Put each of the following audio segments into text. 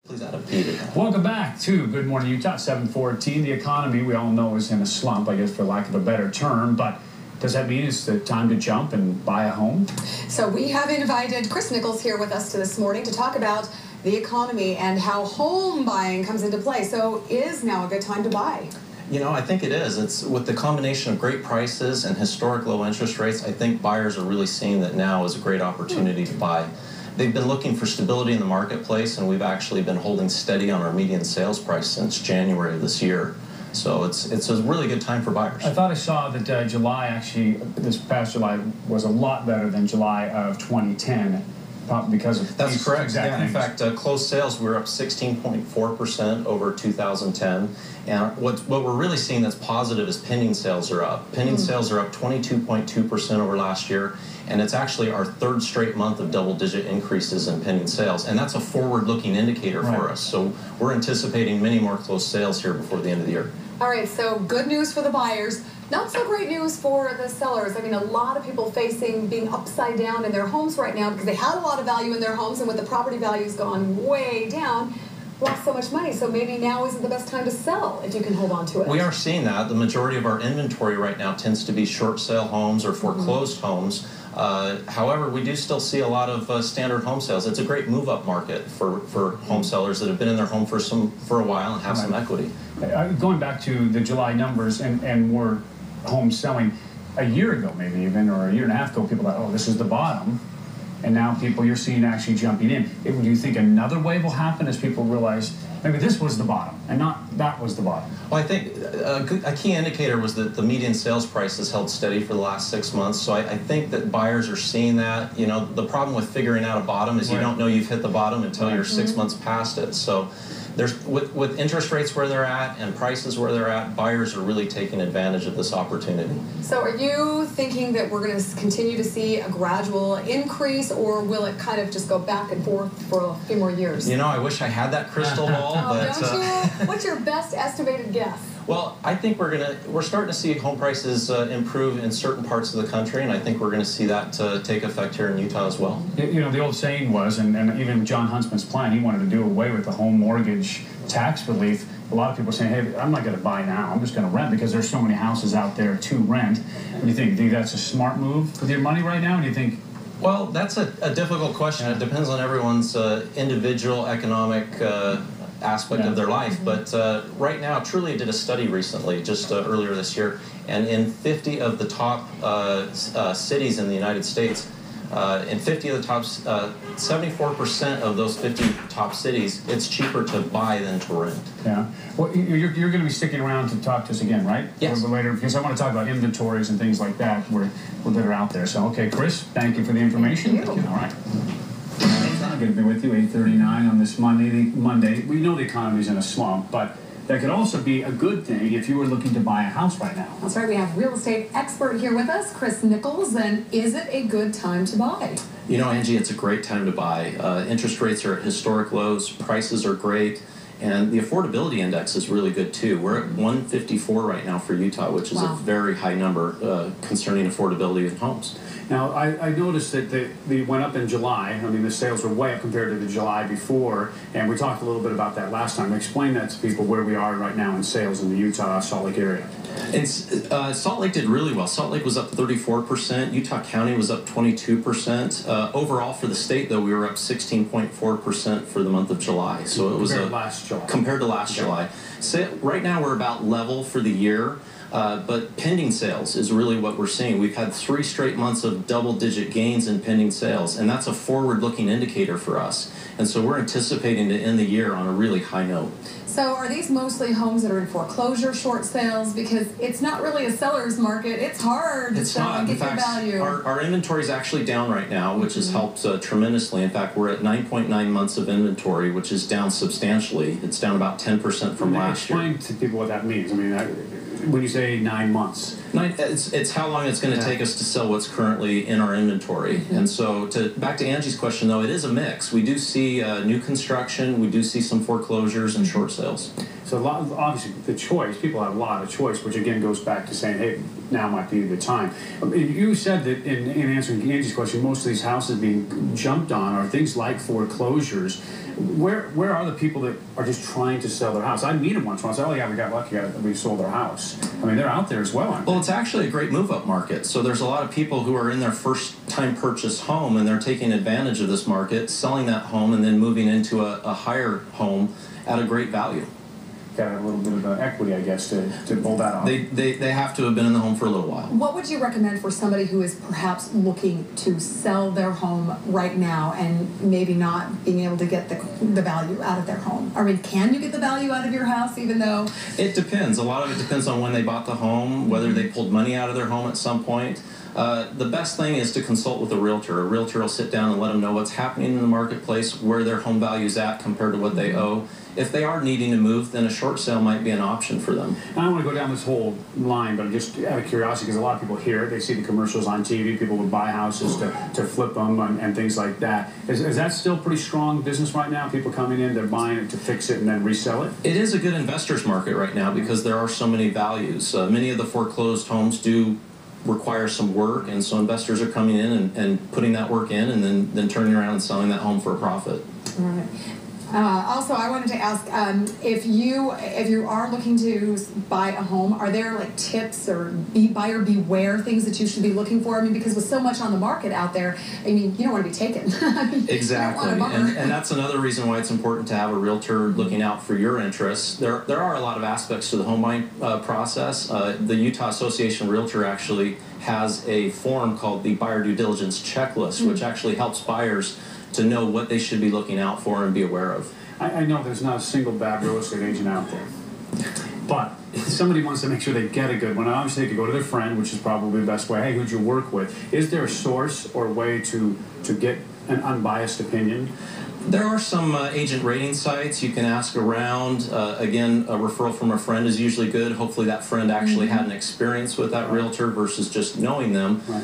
Please add a P to that. Welcome back to Good Morning Utah, 7:14. The economy, we all know, is in a slump, I guess, for lack of a better term. But does that mean it's the time to jump and buy a home? So we have invited Chris Nichols here with us this morning to talk about the economy and how home buying comes into play. So is now a good time to buy? You know, I think it is. It's with the combination of great prices and historic low interest rates, I think buyers are really seeing that now is a great opportunity to buy. They've been looking for stability in the marketplace, and we've actually been holding steady on our median sales price since January of this year. So it's a really good time for buyers. I thought I saw that July, actually, this past July, was a lot better than July of 2010. Probably because of That's correct. Yeah, in things. fact, closed sales were up 16.4% over 2010. And what we're really seeing that's positive is pending sales are up. Pending sales are up 22.2% over last year. And it's actually our third straight month of double-digit increases in pending sales. And that's a forward-looking indicator for us. So we're anticipating many more closed sales here before the end of the year. All right, so good news for the buyers. Not so great news for the sellers. I mean, a lot of people facing being upside down in their homes right now because they had a lot of value in their homes, and with the property values gone way down, lost so much money. So maybe now isn't the best time to sell if you can hold on to it. We are seeing that. The majority of our inventory right now tends to be short sale homes or foreclosed homes. However, we do still see a lot of standard home sales. It's a great move-up market for home sellers that have been in their home for a while and have some equity. Going back to the July numbers and more homes selling, a year ago maybe even, or a year and a half ago, people thought, oh, this is the bottom. And now people you're seeing actually jumping in. Do you think another wave will happen as people realize maybe this was the bottom and not that was the bottom? Well, I think a key indicator was that the median sales price has held steady for the last 6 months. So I think that buyers are seeing that. You know, the problem with figuring out a bottom is you don't know you've hit the bottom until you're 6 months past it. So there's with interest rates where they're at and prices where they're at, buyers are really taking advantage of this opportunity. So are you thinking that we're going to continue to see a gradual increase, or will it kind of just go back and forth for a few more years? You know, I wish I had that crystal ball. But, don't you? What's your best estimated guess? Well, I think we're starting to see home prices improve in certain parts of the country, and I think we're going to see that take effect here in Utah as well. You know, the old saying was, and even John Huntsman's plan, he wanted to do away with the home mortgage tax relief. A lot of people are saying, hey, I'm not going to buy now. I'm just going to rent because there's so many houses out there to rent. What do you think? Do you think that's a smart move with your money right now? Do you think? Well, that's a difficult question. It depends on everyone's individual economic aspect of their life. But right now, Truly did a study recently, just earlier this year, and in 50 of the top cities in the United States, in 50 of the top, 74% of those 50 top cities, it's cheaper to buy than to rent. Yeah. Well, you're going to be sticking around to talk to us again, right? Yes. A little later, because I want to talk about inventories and things like that that are out there. So, okay, Chris, thank you for the information. Thank you. All right. I'm going to be with you 8:39 on this Monday. We know the economy's in a slump, but that could also be a good thing if you were looking to buy a house right now. That's right. We have real estate expert here with us, Chris Nichols. And is it a good time to buy? You know, Angie, it's a great time to buy. Interest rates are at historic lows. Prices are great. And the affordability index is really good, too. We're at 154 right now for Utah, which is a very high number concerning affordability of homes. Now, I noticed that they went up in July. I mean, the sales were way up compared to the July before, and we talked a little bit about that last time. Explain that to people where we are right now in sales in the Utah, Salt Lake area. Salt Lake did really well. Salt Lake was up 34%. Utah County was up 22%. Overall, for the state, though, we were up 16.4% for the month of July. So it was compared to last July. So right now, we're about level for the year. But pending sales is really what we're seeing. We've had 3 straight months of double-digit gains in pending sales, and that's a forward-looking indicator for us. And so we're anticipating to end the year on a really high note. So are these mostly homes that are in foreclosure, short sales? Because it's not really a seller's market. It's hard to sell and get your value. Our inventory is actually down right now, which has helped tremendously. In fact, we're at 9.9 months of inventory, which is down substantially. It's down about 10% from last year. Explain to people what that means. I mean, when you say 9 months. It's how long it's going to take us to sell what's currently in our inventory. And so back to Angie's question, though, it is a mix. We do see new construction. We do see some foreclosures and short sales. So obviously the choice, people have a lot of choice, which again goes back to saying, hey, now might be the time. You said that in answering Angie's question, most of these houses being jumped on are things like foreclosures. Where are the people that are just trying to sell their house? I meet them once in a while. I say, oh yeah, we got lucky. We sold our house. I mean, they're out there as well, aren't they? Well, it's actually a great move-up market. So there's a lot of people who are in their first-time purchase home, and they're taking advantage of this market, selling that home, and then moving into a higher home at a great value. Got a little bit of equity, I guess, to pull that off. They have to have been in the home for a little while. What would you recommend for somebody who is perhaps looking to sell their home right now and maybe not being able to get the value out of their home? I mean, can you get the value out of your house even though? It depends. A lot of it depends on when they bought the home, whether they pulled money out of their home at some point. The best thing is to consult with a realtor. A realtor will sit down and let them know what's happening in the marketplace, where their home value is at compared to what they owe. If they are needing to move, then a short sale might be an option for them. I don't want to go down this whole line, but just out of curiosity, because a lot of people hear it, they see the commercials on TV, people would buy houses to flip them and things like that. Is that still pretty strong business right now? People coming in, they're buying it to fix it and then resell it? It is a good investor's market right now because there are so many values. Many of the foreclosed homes do require some work, and so investors are coming in and putting that work in and then turning around and selling that home for a profit. All right. Also, I wanted to ask if you are looking to buy a home, are there like tips or buyer beware things that you should be looking for? I mean, because with so much on the market out there, I mean, you don't want to be taken. I mean, exactly, and that's another reason why it's important to have a realtor looking out for your interests. There are a lot of aspects to the home buying process. The Utah Association of Realtor actually has a form called the Buyer Due Diligence Checklist, which actually helps buyers to know what they should be looking out for and be aware of. I know there's not a single bad real estate agent out there. But if somebody wants to make sure they get a good one, obviously they could go to their friend, which is probably the best way. Hey, who'd you work with? Is there a source or a way to get an unbiased opinion? There are some agent rating sites. You can ask around. Again, a referral from a friend is usually good. Hopefully that friend actually had an experience with that realtor versus just knowing them. Right.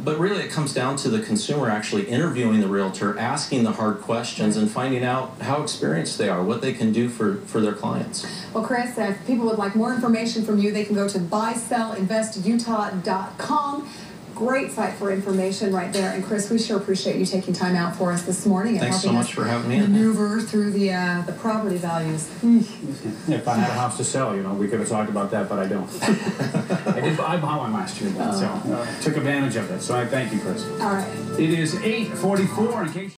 But really it comes down to the consumer actually interviewing the realtor, asking the hard questions, and finding out how experienced they are, what they can do for their clients. Well, Chris, if people would like more information from you, they can go to buysellinvestutah.com. Great site for information right there. And Chris, we sure appreciate you taking time out for us this morning and Thanks helping so much us for having me maneuver through the property values. If I had a house to sell, you know, we could have talked about that, but I don't. I bought one last year, so took advantage of it. So I thank you, Chris. All right. It is 8:44 in case